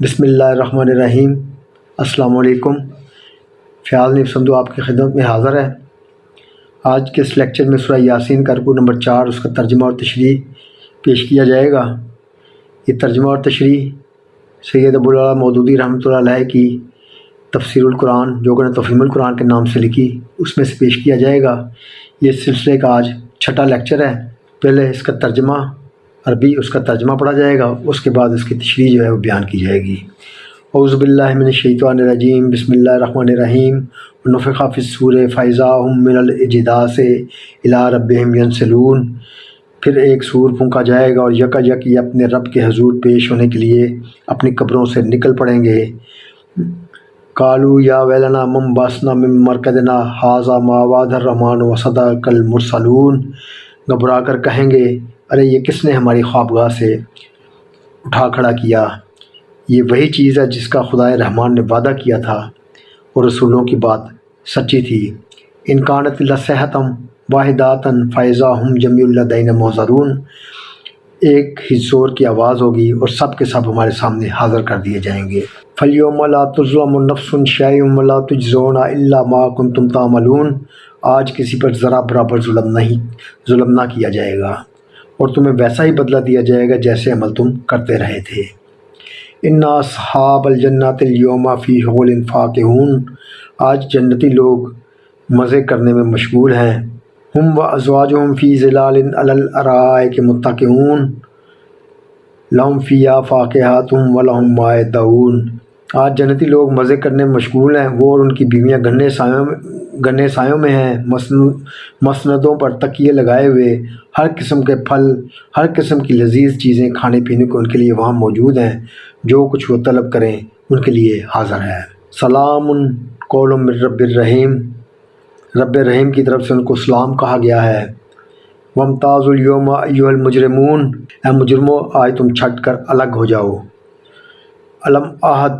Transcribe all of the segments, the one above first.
بسم اللہ الرحمن الرحیم۔ السلام علیکم۔ فیاض نیب سندھو آپ کی خدمت میں حاضر ہے۔ آج کے اس لیکچر میں سورہ یاسین کا رکوع نمبر 4 اس کا ترجمہ اور تشریح پیش کیا جائے گا۔ یہ ترجمہ اور تشریح سید ابوالعلا مودودی رحمۃ اللہ علیہ کی تفسیر القرآن جو کہ تفہیم القرآن کے نام سے لکھی اس میں سے پیش کیا جائے گا۔ یہ سلسلے کا آج چھٹا لیکچر ہے۔ پہلے اس کا ترجمہ عربی اس کا ترجمہ پڑھا جائے گا، اس کے بعد اس کی تشریح جو ہے وہ بیان کی جائے گی۔ اعوذ باللہ من الشیطان الرجیم، بسم اللہ الرحمن الرحیم۔ ونفخ فی الصور فاذا هم من الاجداث الی ربہم ینسلون۔ پھر ایک سور پھونکا جائے گا اور یک یہ اپنے رب کے حضور پیش ہونے کے لیے اپنی قبروں سے نکل پڑیں گے۔ قالوا یا ویلنا من بعثنا من مرقدنا ھذا ما وعد الرحمن وصدق المرسلون۔ گھبرا کر کہیں گے، ارے یہ کس نے ہماری خوابگاہ سے اٹھا کھڑا کیا؟ یہ وہی چیز ہے جس کا خدائے رحمان نے وعدہ کیا تھا اور رسولوں کی بات سچی تھی۔ ان کانت لصیحۃ واحدۃ فاذا ھم جمیع لدینا محضرون۔ ایک ہی زور کی آواز ہوگی اور سب کے سب ہمارے سامنے حاضر کر دیے جائیں گے۔ فَالْيَوْمَ لَا تُظْلَمُ نَفْسٌ شَيْئًا وَلَا تُجْزَوْنَ إِلَّا مَا كُنتُمْ تَعْمَلُونَ۔ آج کسی پر ذرا برابر ظلم نہ کیا جائے گا اور تمہیں ویسا ہی بدلہ دیا جائے گا جیسے عمل تم کرتے رہے تھے۔ اِنَّ أَصْحَابَ الْجَنَّةِ الْيَوْمَ فِي شُغُلٍ فَاكِهُونَ۔ آج جنتی لوگ مزے کرنے میں مشغول ہیں۔ ہم وَأَزْوَاجُهُمْ فِي ظِلَالٍ عَلَى الْأَرَائِكِ مُتَّكِئُونَ لَهُمْ فِيهَا فَاكِهَةٌ وَلَهُم مَّا يَدَّعُونَ۔ آج جنتی لوگ مزے کرنے میں مشغول ہیں، وہ اور ان کی بیویاں گھنے سایوں میں ہیں، مسندوں پر تکیے لگائے ہوئے، ہر قسم کے پھل، ہر قسم کی لذیذ چیزیں کھانے پینے کو ان کے لیے وہاں موجود ہیں، جو کچھ وہ طلب کریں ان کے لیے حاضر ہے۔ سلام قول من رب الرحیم، رب رحیم کی طرف سے ان کو سلام کہا گیا ہے۔ وامتازوا اليوم ایھا المجرمون، اے مجرمو آج تم چھٹ کر الگ ہو جاؤ۔ الم اعہد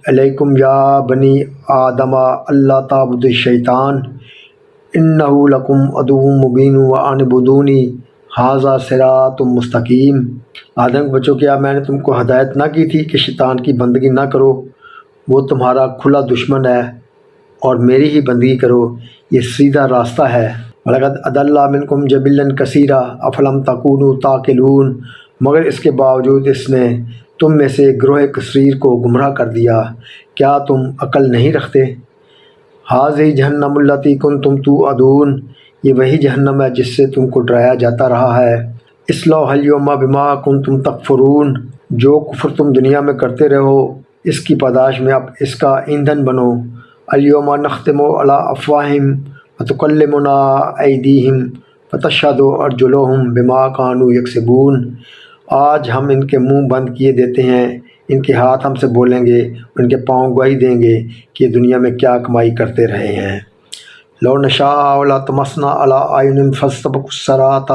علیکم یا بنی آدم اللہ تعبدوا الشیطان انہ لکم عدو مبین وان اعبدونی ھذا صراط مستقیم۔ آدم کے بچوں، کیا میں نے تم کو ہدایت نہ کی تھی کہ شیطان کی بندگی نہ کرو؟ وہ تمہارا کھلا دشمن ہے اور میری ہی بندگی کرو، یہ سیدھا راستہ ہے۔ وَلَقَدْ أَضَلَّ مِنْكُمْ جِبِلًّا كَثِيرًا أَفَلَمْ تَكُونُوا تَعْقِلُونَ۔ مگر اس کے باوجود اس نے تم میں سے گروہ کثیر کو گمراہ کر دیا، کیا تم عقل نہیں رکھتے؟ هَٰذِهِ جَهَنَّمُ الَّتِي كُنتُمْ تُوعَدُونَ، یہ وہی جہنم ہے جس سے تم کو ڈرایا جاتا رہا ہے۔ اصلوها اليوم بما كنتم تکفرون، جو کفر تم دنیا میں کرتے رہو اس کی پاداش میں اب اس کا ایندھن بنو۔ اليوم نختم على افواہہم وتکلمنا ایدیہم وتشہد ارجلہم بما كانوا یکسبون۔ آج ہم ان کے منہ بند کیے دیتے ہیں، ان کے ہاتھ ہم سے بولیں گے، ان کے پاؤں گواہی دیں گے کہ دنیا میں کیا کمائی کرتے رہے ہیں۔ لو نشاء لطمسنا علی اعینہم فاستبقوا الصراط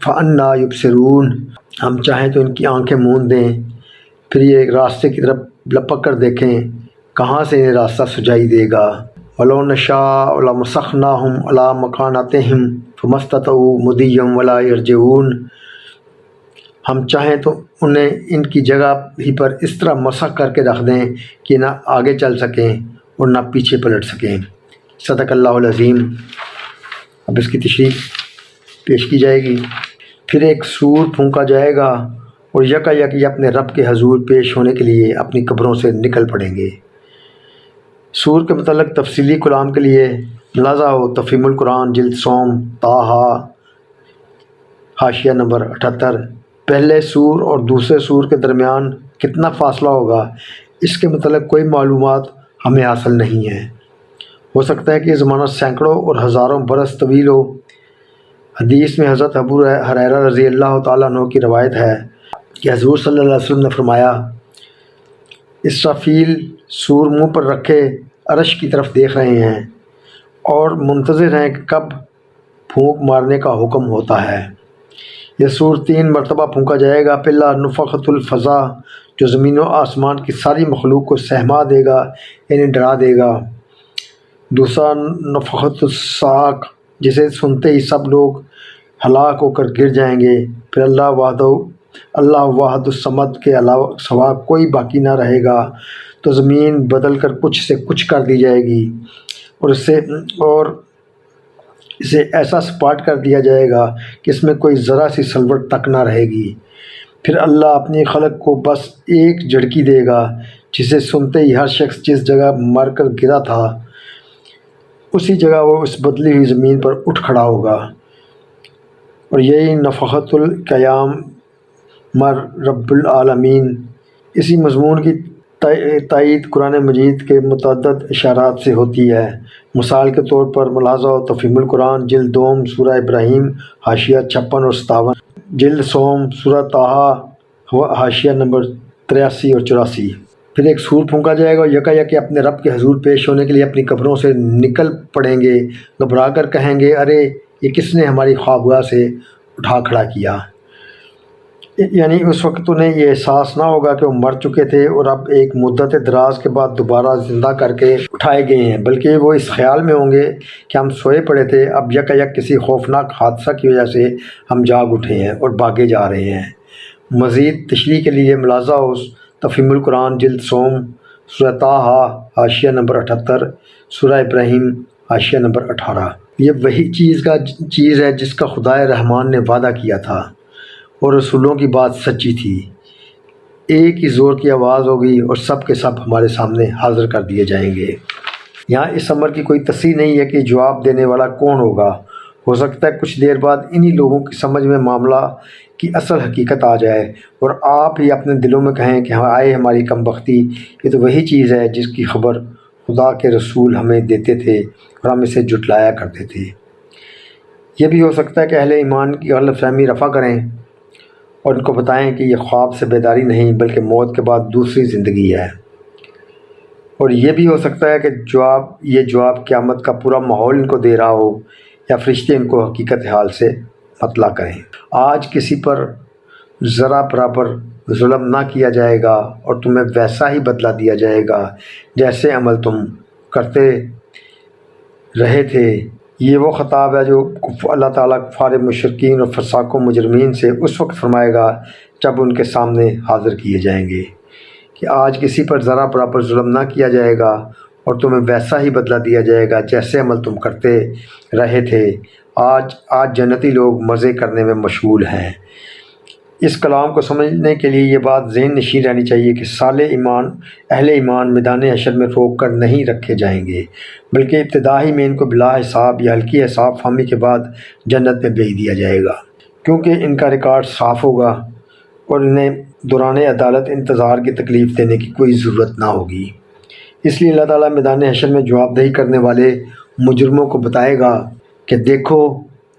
فأنی یبصرون۔ ہم چاہیں تو ان کی آنکھیں موند دیں، پھر یہ ایک راستے کی طرف لپک کر دیکھیں، کہاں سے انہیں راستہ سجائی دے گا۔ وَلَوْ نَشَاءُ لَمَسَخْنَاهُمْ عَلَىٰ مَكَانَتِهِمْ فَمَا اسْتَطَاعُوا مُضِيًّا وَلَا يَرْجِعُونَ۔ ہم چاہیں تو انہیں ان کی جگہ ہی پر اس طرح مسخ کر کے رکھ دیں کہ نہ آگے چل سکیں اور نہ پیچھے پلٹ سکیں۔ صدق اللہ العظیم۔ اب اس کی تشریح پیش کی جائے گی۔ پھر ایک سور پھونکا جائے گا اور یک یہ اپنے رب کے حضور پیش ہونے کے لیے اپنی قبروں سے نکل پڑیں گے۔ سور کے متعلق تفصیلی کلام کے لیے ملاحظہ ہو تفہیم القرآن جلد سوم طٰہٰ حاشیہ نمبر 78۔ پہلے سور اور دوسرے سور کے درمیان کتنا فاصلہ ہوگا اس کے متعلق کوئی معلومات ہمیں حاصل نہیں ہے۔ ہو سکتا ہے کہ یہ زمانہ سینکڑوں اور ہزاروں برس طویل ہو۔ حدیث میں حضرت ابو ہریرہ رضی اللہ تعالیٰ عنہ کی روایت ہے کہ حضور صلی اللہ علیہ وسلم نے فرمایا، اسرافیل سور منہ پر رکھے عرش کی طرف دیکھ رہے ہیں اور منتظر ہیں کہ کب پھونک مارنے کا حکم ہوتا ہے۔ یہ سور 3 مرتبہ پھونکا جائے گا۔ پہلا نفخۃ الفزع، جو زمین و آسمان کی ساری مخلوق کو سہما دے گا یعنی ڈرا دے گا۔ دوسرا نفخۃ الصاعق، جسے سنتے ہی سب لوگ ہلاک ہو کر گر جائیں گے۔ پھر اللہ وحدہ اللہ واحد الصمد کے علاوہ سوا کوئی باقی نہ رہے گا، تو زمین بدل کر کچھ سے کچھ کر دی جائے گی اور اسے ایسا سپاٹ کر دیا جائے گا کہ اس میں کوئی ذرا سی سلوٹ تک نہ رہے گی۔ پھر اللہ اپنی خلق کو بس ایک جھٹکی دے گا، جسے سنتے ہی ہر شخص جس جگہ مر کر گرا تھا اسی جگہ وہ اس بدلی ہوئی زمین پر اٹھ کھڑا ہوگا۔ اور یہی نفخۃ القیام مر رب العالمین۔ اسی مضمون کی تائید قرآن مجید کے متعدد اشارات سے ہوتی ہے۔ مثال کے طور پر ملاحظہ و تفہیم القرآن جلد دوم سورہ ابراہیم حاشیہ 56 اور 57، جلد سوم سورہ طٰہٰ حاشیہ نمبر 83 اور 84۔ پھر ایک سور پھونکا جائے گا اور یکا اپنے رب کے حضور پیش ہونے کے لیے اپنی قبروں سے نکل پڑیں گے، گھبرا کر کہیں گے، ارے یہ کس نے ہماری خوابگاہ سے اٹھا کھڑا کیا؟ یعنی اس وقت انہیں یہ احساس نہ ہوگا کہ وہ مر چکے تھے اور اب ایک مدت دراز کے بعد دوبارہ زندہ کر کے اٹھائے گئے ہیں، بلکہ وہ اس خیال میں ہوں گے کہ ہم سوئے پڑے تھے، اب یک کسی خوفناک حادثہ کی وجہ سے ہم جاگ اٹھے ہیں اور بھاگے جا رہے ہیں۔ مزید تشریح کے لیے ملاحظہ ہو تفہیم القرآن جلد سوم سورہ طٰہٰ حاشیہ نمبر 78، سورہ ابراہیم حاشیہ نمبر 18۔ یہ وہی چیز ہے جس کا خدائے رحمان نے وعدہ کیا تھا اور رسولوں کی بات سچی تھی۔ ایک ہی زور کی آواز ہوگی اور سب کے سب ہمارے سامنے حاضر کر دیے جائیں گے۔ یہاں اس امر کی کوئی تصریح نہیں ہے کہ جواب دینے والا کون ہوگا۔ ہو سکتا ہے کچھ دیر بعد انہی لوگوں کی سمجھ میں معاملہ کی اصل حقیقت آ جائے اور آپ ہی اپنے دلوں میں کہیں کہ آئے ہماری کم بختی، یہ تو وہی چیز ہے جس کی خبر خدا کے رسول ہمیں دیتے تھے اور ہم اسے جھٹلایا کرتے تھے۔ یہ بھی ہو سکتا ہے کہ اہل ایمان کی غلط فہمی رفع کریں اور ان کو بتائیں کہ یہ خواب سے بیداری نہیں بلکہ موت کے بعد دوسری زندگی ہے۔ اور یہ بھی ہو سکتا ہے کہ یہ جواب قیامت کا پورا ماحول ان کو دے رہا ہو یا فرشتے ان کو حقیقت حال سے مطلع کریں۔ آج کسی پر ذرا برابر ظلم نہ کیا جائے گا اور تمہیں ویسا ہی بدلہ دیا جائے گا جیسے عمل تم کرتے رہے تھے۔ یہ وہ خطاب ہے جو اللہ تعالیٰ کفار مشرکین اور فساق و مجرمین سے اس وقت فرمائے گا جب ان کے سامنے حاضر کیے جائیں گے کہ آج کسی پر ذرا برابر ظلم نہ کیا جائے گا اور تمہیں ویسا ہی بدلہ دیا جائے گا جیسے عمل تم کرتے رہے تھے۔ آج جنتی لوگ مزے کرنے میں مشغول ہیں۔ اس کلام کو سمجھنے کے لیے یہ بات ذہن نشین رہنی چاہیے کہ اہل ایمان میدان حشر میں روک کر نہیں رکھے جائیں گے، بلکہ ابتدائی میں ان کو بلا حساب یا ہلکی حساب فہمی کے بعد جنت میں بھیج دیا جائے گا، کیونکہ ان کا ریکارڈ صاف ہوگا اور انہیں دوران عدالت انتظار کی تکلیف دینے کی کوئی ضرورت نہ ہوگی۔ اس لیے اللہ تعالیٰ میدان حشر میں جواب دہی کرنے والے مجرموں کو بتائے گا کہ دیکھو،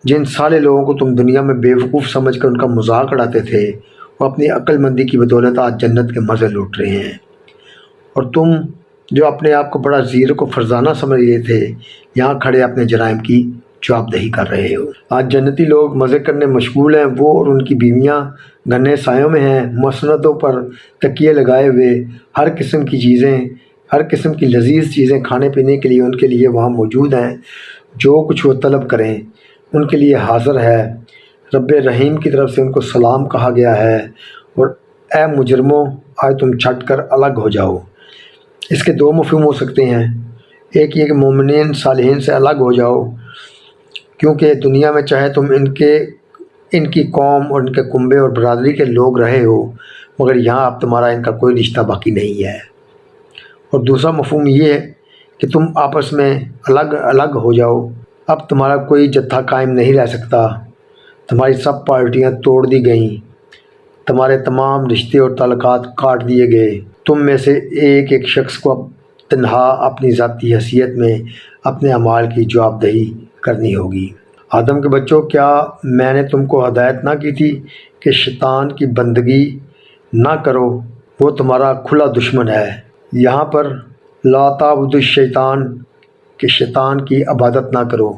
جن سارے لوگوں کو تم دنیا میں بے وقوف سمجھ کر ان کا مذاق اڑاتے تھے وہ اپنی عقل مندی کی بدولت آج جنت کے مزے لوٹ رہے ہیں، اور تم جو اپنے آپ کو بڑا زیرک و فرزانہ سمجھ رہے تھے یہاں کھڑے اپنے جرائم کی جواب دہی کر رہے ہو۔ آج جنتی لوگ مزے کرنے مشغول ہیں، وہ اور ان کی بیویاں گھنے سایوں میں ہیں، مسندوں پر تکیے لگائے ہوئے، ہر قسم کی لذیذ چیزیں کھانے پینے کے لیے ان کے لیے وہاں موجود ہیں، جو کچھ وہ طلب کریں ان کے لیے حاضر ہے۔ رب رحیم کی طرف سے ان کو سلام کہا گیا ہے، اور اے مجرموں آج تم چھٹ کر الگ ہو جاؤ۔ اس کے دو مفہوم ہو سکتے ہیں، ایک یہ کہ مومنین صالحین سے الگ ہو جاؤ، کیونکہ دنیا میں چاہے تم ان کی قوم اور ان کے کنبے اور برادری کے لوگ رہے ہو، مگر یہاں اب تمہارا ان کا کوئی رشتہ باقی نہیں ہے۔ اور دوسرا مفہوم یہ ہے کہ تم آپس میں الگ ہو جاؤ، اب تمہارا کوئی جتھا قائم نہیں رہ سکتا، تمہاری سب پارٹیاں توڑ دی گئیں، تمہارے تمام رشتے اور تعلقات کاٹ دیے گئے، تم میں سے ایک شخص کو اب تنہا اپنی ذاتی حیثیت میں اپنے اعمال کی جواب دہی کرنی ہوگی۔ آدم کے بچوں، کیا میں نے تم کو ہدایت نہ کی تھی کہ شیطان کی بندگی نہ کرو؟ وہ تمہارا کھلا دشمن ہے۔ یہاں پر لا تعبدوا الشیطان کہ شیطان کی عبادت نہ کرو،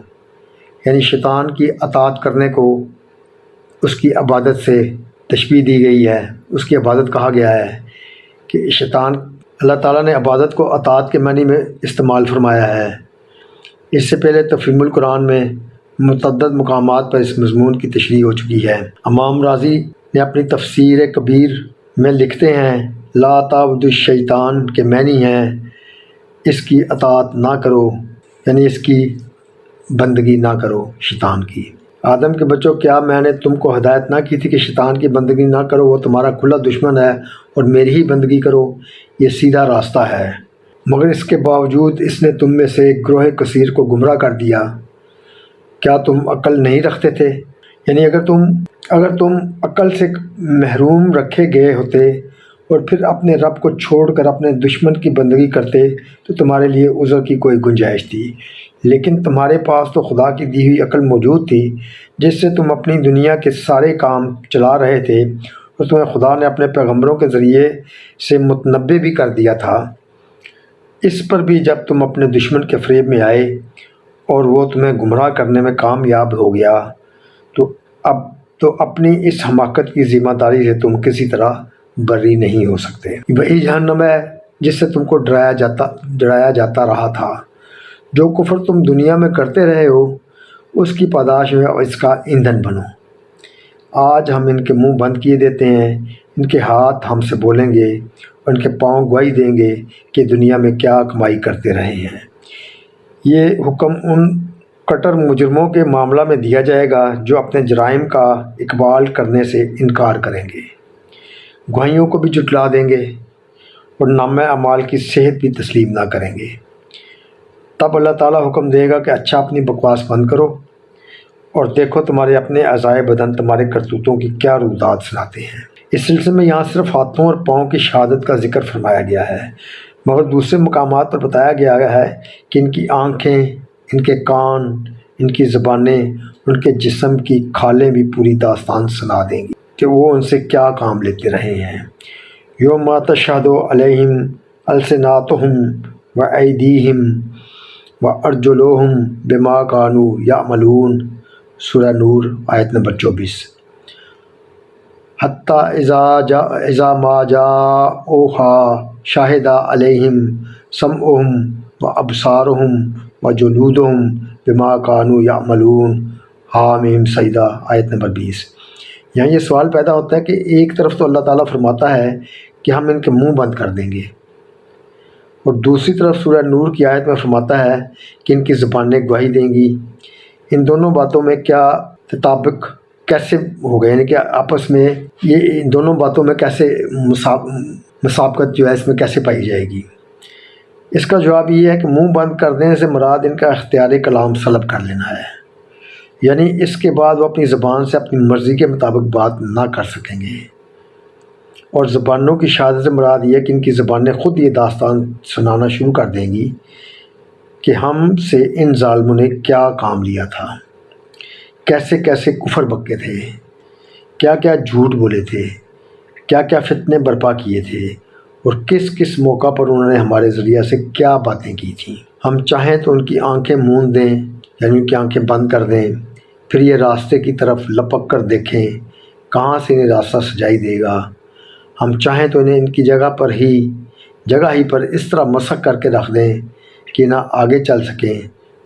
یعنی شیطان کی اطاعت کرنے کو اس کی عبادت سے تشبیہ دی گئی ہے، اس کی عبادت کہا گیا ہے کہ اللہ تعالیٰ نے عبادت کو اطاعت کے معنی میں استعمال فرمایا ہے۔ اس سے پہلے تفہیم القرآن میں متعدد مقامات پر اس مضمون کی تشریح ہو چکی ہے۔ امام راضی نے اپنی تفسیر کبیر میں لکھتے ہیں لا تعبدوا الشیطان کہ معنی ہے اس کی اطاعت نہ کرو، یعنی اس کی بندگی نہ کرو شیطان کی۔ آدم کے بچوں، کیا میں نے تم کو ہدایت نہ کی تھی کہ شیطان کی بندگی نہ کرو؟ وہ تمہارا کھلا دشمن ہے اور میری ہی بندگی کرو، یہ سیدھا راستہ ہے۔ مگر اس کے باوجود اس نے تم میں سے ایک گروہ کثیر کو گمراہ کر دیا۔ کیا تم عقل نہیں رکھتے تھے؟ یعنی اگر تم عقل سے محروم رکھے گئے ہوتے اور پھر اپنے رب کو چھوڑ کر اپنے دشمن کی بندگی کرتے تو تمہارے لیے عذر کی کوئی گنجائش تھی، لیکن تمہارے پاس تو خدا کی دی ہوئی عقل موجود تھی جس سے تم اپنی دنیا کے سارے کام چلا رہے تھے، اور تمہیں خدا نے اپنے پیغمبروں کے ذریعے سے متنبع بھی کر دیا تھا۔ اس پر بھی جب تم اپنے دشمن کے فریب میں آئے اور وہ تمہیں گمراہ کرنے میں کامیاب ہو گیا تو اپنی اس حماقت کی ذمہ داری سے تم کسی طرح بری نہیں ہو سکتے۔ وہی جہنم ہے جس سے تم کو ڈرایا جاتا رہا تھا۔ جو کفر تم دنیا میں کرتے رہے ہو اس کی پاداش میں اس کا ایندھن بنو۔ آج ہم ان کے منہ بند کیے دیتے ہیں، ان کے ہاتھ ہم سے بولیں گے اور ان کے پاؤں گواہی دیں گے کہ دنیا میں کیا کمائی کرتے رہے ہیں۔ یہ حکم ان کٹر مجرموں کے معاملہ میں دیا جائے گا جو اپنے جرائم کا اقبال کرنے سے انکار کریں گے، گواہیوں کو بھی جھٹلا دیں گے اور نامہ اعمال کی صحت بھی تسلیم نہ کریں گے۔ تب اللہ تعالیٰ حکم دے گا کہ اچھا اپنی بکواس بند کرو اور دیکھو تمہارے اپنے اعضائے بدن تمہارے کرتوتوں کی کیا رودات سناتے ہیں۔ اس سلسلے میں یہاں صرف ہاتھوں اور پاؤں کی شہادت کا ذکر فرمایا گیا ہے، مگر دوسرے مقامات پر بتایا گیا ہے کہ ان کی آنکھیں، ان کے کان، ان کی زبانیں، ان کے جسم کی کھالیں بھی پوری داستان سنا دیں گی کہ وہ ان سے کیا کام لیتے رہے ہیں۔ یوم تشہد علیہم السناتہم وایدیہم وارجلہم بما کانوا یعملون، سورہ نور آیت نمبر 24۔ حتیٰ اذا ما جاؤہا شاہد علیہم سمعہم وابصارہم وجلودہم بما کانوا یعملون، حامیم سجدہ آیت نمبر 20۔ یہاں یہ سوال پیدا ہوتا ہے کہ ایک طرف تو اللہ تعالیٰ فرماتا ہے کہ ہم ان کے منہ بند کر دیں گے، اور دوسری طرف سورہ نور کی آیت میں فرماتا ہے کہ ان کی زبانیں گواہی دیں گی۔ ان دونوں باتوں میں کیا تطابق کیسے ہو گئے، یعنی کہ آپس میں ان دونوں باتوں میں کیسے مسابقت جو ہے اس میں کیسے پائی جائے گی؟ اس کا جواب یہ ہے کہ منہ بند کر دینے سے مراد ان کا اختیار کلام سلب کر لینا ہے، یعنی اس کے بعد وہ اپنی زبان سے اپنی مرضی کے مطابق بات نہ کر سکیں گے۔ اور زبانوں کی شہادت سے مراد یہ ہے کہ ان کی زبانیں خود یہ داستان سنانا شروع کر دیں گی کہ ہم سے ان ظالموں نے کیا کام لیا تھا، کیسے کیسے کفر بکے تھے، کیا کیا جھوٹ بولے تھے، کیا کیا فتنے برپا کیے تھے، اور کس کس موقع پر انہوں نے ہمارے ذریعہ سے کیا باتیں کی تھیں۔ ہم چاہیں تو ان کی آنکھیں موند دیں، یعنی ان کی آنکھیں بند کر دیں، پھر یہ راستے کی طرف لپک کر دیکھیں کہاں سے انہیں راستہ سجائی دے گا۔ ہم چاہیں تو انہیں ان کی جگہ ہی پر اس طرح مسخ کر کے رکھ دیں کہ نہ آگے چل سکیں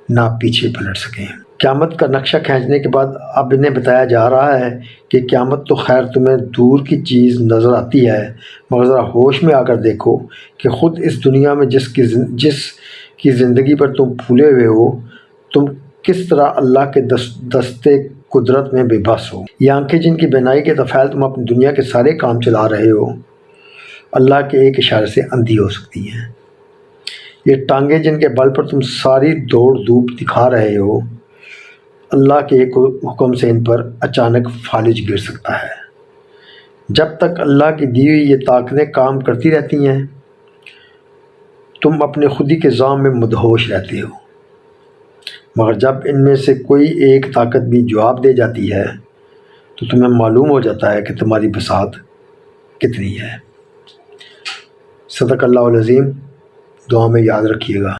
نہ پیچھے پلٹ سکیں۔ قیامت کا نقشہ کھینچنے کے بعد اب انہیں بتایا جا رہا ہے کہ قیامت تو خیر تمہیں دور کی چیز نظر آتی ہے، مگر ذرا ہوش میں آ کر دیکھو کہ خود اس دنیا میں جس کی زندگی پر تم پھولے ہوئے ہو، تم کس طرح اللہ کے دستے قدرت میں بے بس ہو۔ یہ آنکھیں جن کی بینائی کے طفیل تم اپنی دنیا کے سارے کام چلا رہے ہو، اللہ کے ایک اشارے سے اندھی ہو سکتی ہیں۔ یہ ٹانگیں جن کے بل پر تم ساری دوڑ دھوپ دکھا رہے ہو، اللہ کے ایک حکم سے ان پر اچانک فالج گر سکتا ہے۔ جب تک اللہ کی دی ہوئی یہ طاقتیں کام کرتی رہتی ہیں تم اپنے خودی کے ذام میں مدہوش رہتے ہو، مگر جب ان میں سے کوئی ایک طاقت بھی جواب دے جاتی ہے تو تمہیں معلوم ہو جاتا ہے کہ تمہاری بساط کتنی ہے۔ صدق اللہ العظیم۔ دعا میں یاد رکھیے گا۔